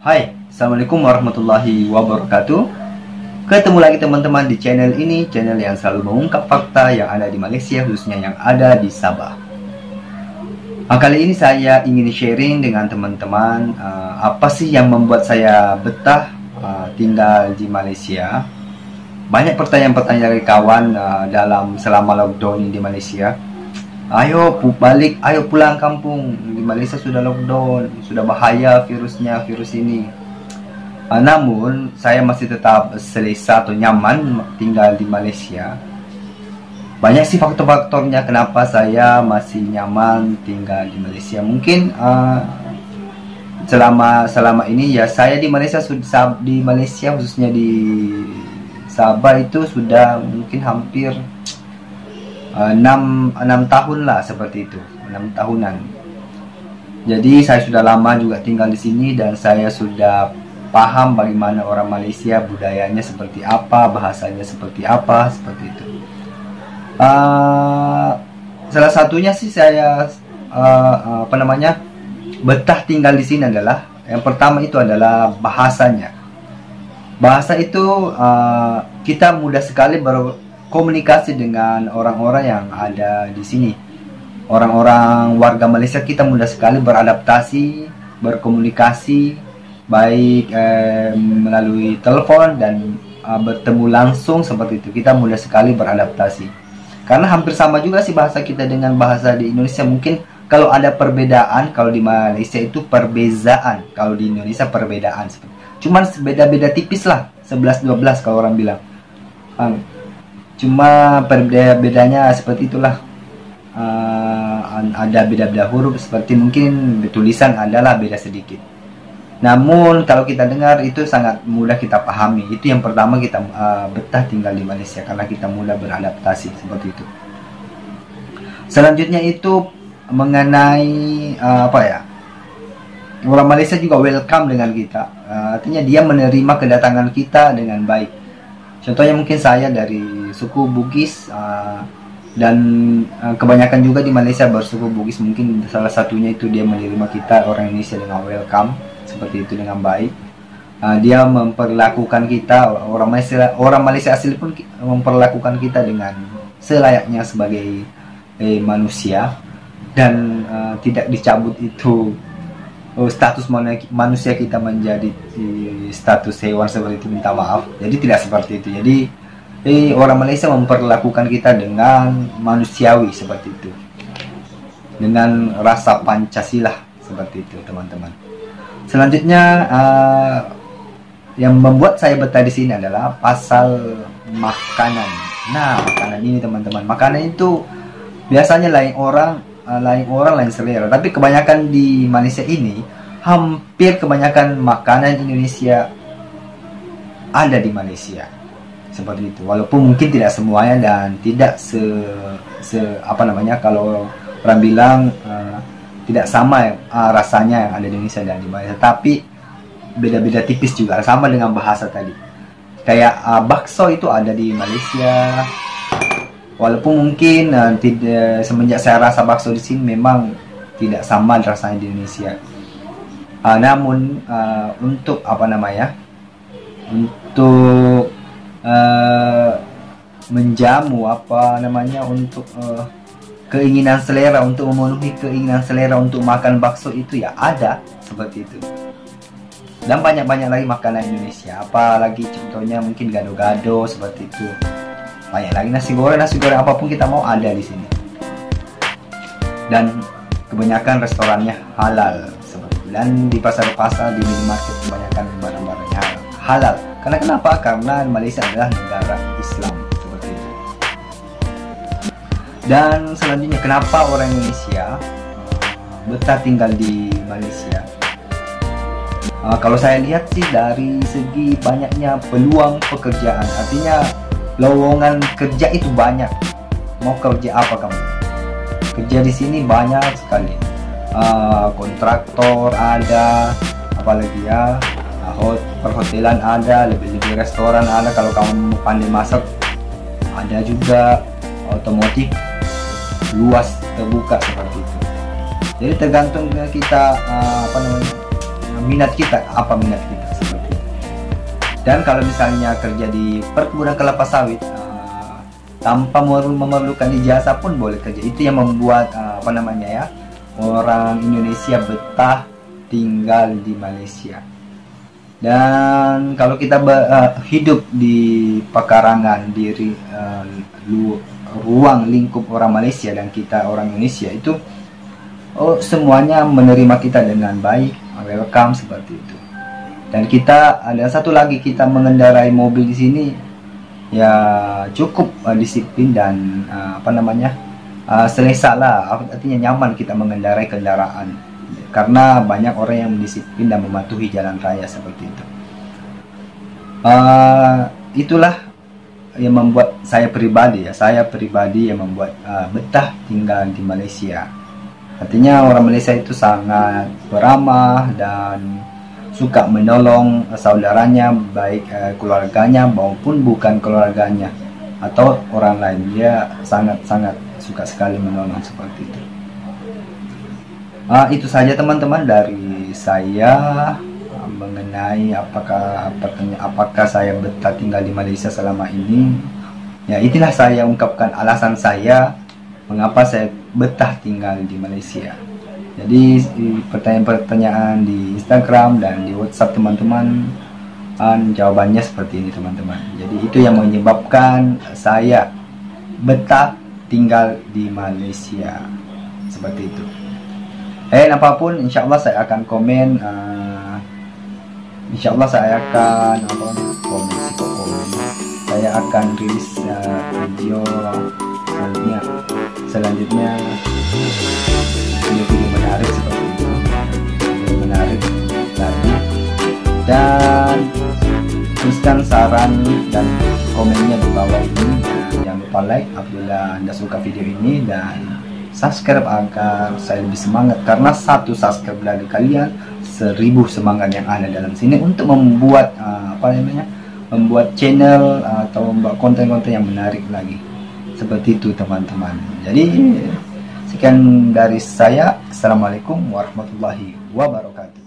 Hai, Assalamualaikum warahmatullahi wabarakatuh. Ketemu lagi teman-teman di channel ini, channel yang selalu mengungkap fakta yang ada di Malaysia, khususnya yang ada di Sabah. Kali ini saya ingin sharing dengan teman-teman apa sih yang membuat saya betah tinggal di Malaysia. Banyak pertanyaan-pertanyaan dari kawan selama lockdown di Malaysia. Ayo balik, ayo pulang kampung. Di Malaysia sudah lockdown, sudah bahaya virus ini. Namun saya masih tetap selesa atau nyaman tinggal di Malaysia. Banyak sih faktor-faktornya kenapa saya masih nyaman tinggal di Malaysia. Mungkin selama ini ya saya di Malaysia khususnya di Sabah itu sudah mungkin hampir 6 tahun lah, seperti itu, 6 tahunan. Jadi saya sudah lama juga tinggal di sini dan saya sudah paham bagaimana orang Malaysia, budayanya seperti apa, bahasanya seperti apa, seperti itu. Salah satunya sih saya betah tinggal di sini adalah yang pertama itu adalah bahasanya. Bahasa itu kita mudah sekali berkomunikasi dengan orang-orang yang ada di sini. Orang-orang warga Malaysia kita mudah sekali beradaptasi, berkomunikasi, baik melalui telepon dan bertemu langsung seperti itu. Kita mudah sekali beradaptasi. Karena hampir sama juga sih bahasa kita dengan bahasa di Indonesia. Mungkin kalau ada perbedaan, kalau di Malaysia itu perbezaan, kalau di Indonesia perbedaan. Cuman beda-beda tipis lah, 11-12 kalau orang bilang. Cuma bedanya seperti itulah. Ada beda-beda huruf, seperti mungkin tulisan adalah beda sedikit. Namun kalau kita dengar itu sangat mudah kita pahami. Itu yang pertama kita betah tinggal di Malaysia, karena kita mudah beradaptasi seperti itu. Selanjutnya itu mengenai orang Malaysia juga welcome dengan kita. Artinya dia menerima kedatangan kita dengan baik. Contohnya mungkin saya dari suku Bugis dan kebanyakan juga di Malaysia bersuku Bugis. Mungkin salah satunya itu dia menerima kita orang Indonesia dengan welcome, seperti itu, dengan baik. Dia memperlakukan kita, orang Malaysia asli pun memperlakukan kita dengan selayaknya sebagai manusia, dan tidak dicabut itu status manusia kita menjadi status hewan seperti itu, minta maaf. Jadi tidak seperti itu. Jadi orang Malaysia memperlakukan kita dengan manusiawi seperti itu, dengan rasa Pancasila seperti itu, teman-teman. Selanjutnya yang membuat saya betah di sini adalah pasal makanan. Nah, makanan ini teman-teman, makanan itu biasanya lain selera, tapi kebanyakan di Malaysia ini hampir kebanyakan makanan Indonesia ada di Malaysia seperti itu. Walaupun mungkin tidak semuanya dan tidak kalau orang bilang tidak sama rasanya yang ada di Indonesia dan di Malaysia, tapi beda-beda tipis juga, sama dengan bahasa tadi. Kayak bakso itu ada di Malaysia. Walaupun mungkin semenjak saya rasa bakso di sini memang tidak sama rasanya di Indonesia. Namun untuk untuk menjamu untuk keinginan selera, untuk memenuhi keinginan selera untuk makan bakso itu ya ada seperti itu. Dan banyak-banyak lagi makanan Indonesia. Apalagi contohnya mungkin gado-gado seperti itu. Banyak lagi nasi goreng apapun kita mau ada di sini. Dan kebanyakan restorannya halal seperti itu. Dan di pasar-pasar, di minimarket kebanyakan barang-barangnya halal. Karena kenapa? Karena Malaysia adalah negara Islam seperti itu. Dan selanjutnya, kenapa orang Indonesia betah tinggal di Malaysia? Kalau saya lihat sih dari segi banyaknya peluang pekerjaan. Artinya lowongan kerja itu banyak. Mau kerja apa kamu? Kerja di sini banyak sekali. Kontraktor ada, apalagi ya, perhotelan ada, lebih-lebih restoran ada. Kalau kamu pandai masak ada juga. Otomotif luas terbuka seperti itu. Jadi tergantung kita minat kita, apa minat kita seperti itu. Dan kalau misalnya kerja di perkebunan kelapa sawit tanpa memerlukan ijazah pun boleh kerja. Itu yang membuat orang Indonesia betah tinggal di Malaysia. Dan kalau kita hidup di pekarangan di ruang lingkup orang Malaysia dan kita orang Indonesia itu semuanya menerima kita dengan baik, welcome seperti itu. Dan kita ada satu lagi, kita mengendarai mobil di sini ya cukup disiplin dan selesa lah, artinya nyaman kita mengendarai kendaraan karena banyak orang yang disiplin dan mematuhi jalan raya seperti itu. Itulah yang membuat saya pribadi yang membuat betah tinggal di Malaysia. Artinya orang Malaysia itu sangat beramah dan suka menolong saudaranya, baik keluarganya maupun bukan keluarganya atau orang lain. Dia sangat-sangat suka sekali menolong seperti itu. Itu saja teman-teman dari saya mengenai apakah saya betah tinggal di Malaysia selama ini. Ya, itulah saya ungkapkan alasan saya mengapa saya betah tinggal di Malaysia. Jadi pertanyaan-pertanyaan di Instagram dan di WhatsApp teman-teman, jawabannya seperti ini teman-teman. Jadi itu yang menyebabkan saya betah tinggal di Malaysia seperti itu. Apapun, insya Allah saya akan komen. Insya Allah saya akan komen. Saya akan rilis video selanjutnya video menarik seperti itu, video menarik lagi. Dan tuliskan saran dan komennya di bawah ini. Jangan lupa like apabila Anda suka video ini dan subscribe agar saya lebih semangat, karena satu subscribe dari kalian 1000 semangat yang ada dalam sini untuk membuat membuat channel atau membuat konten-konten yang menarik lagi seperti itu teman-teman. Jadi sekian dari saya. Assalamualaikum warahmatullahi wabarakatuh.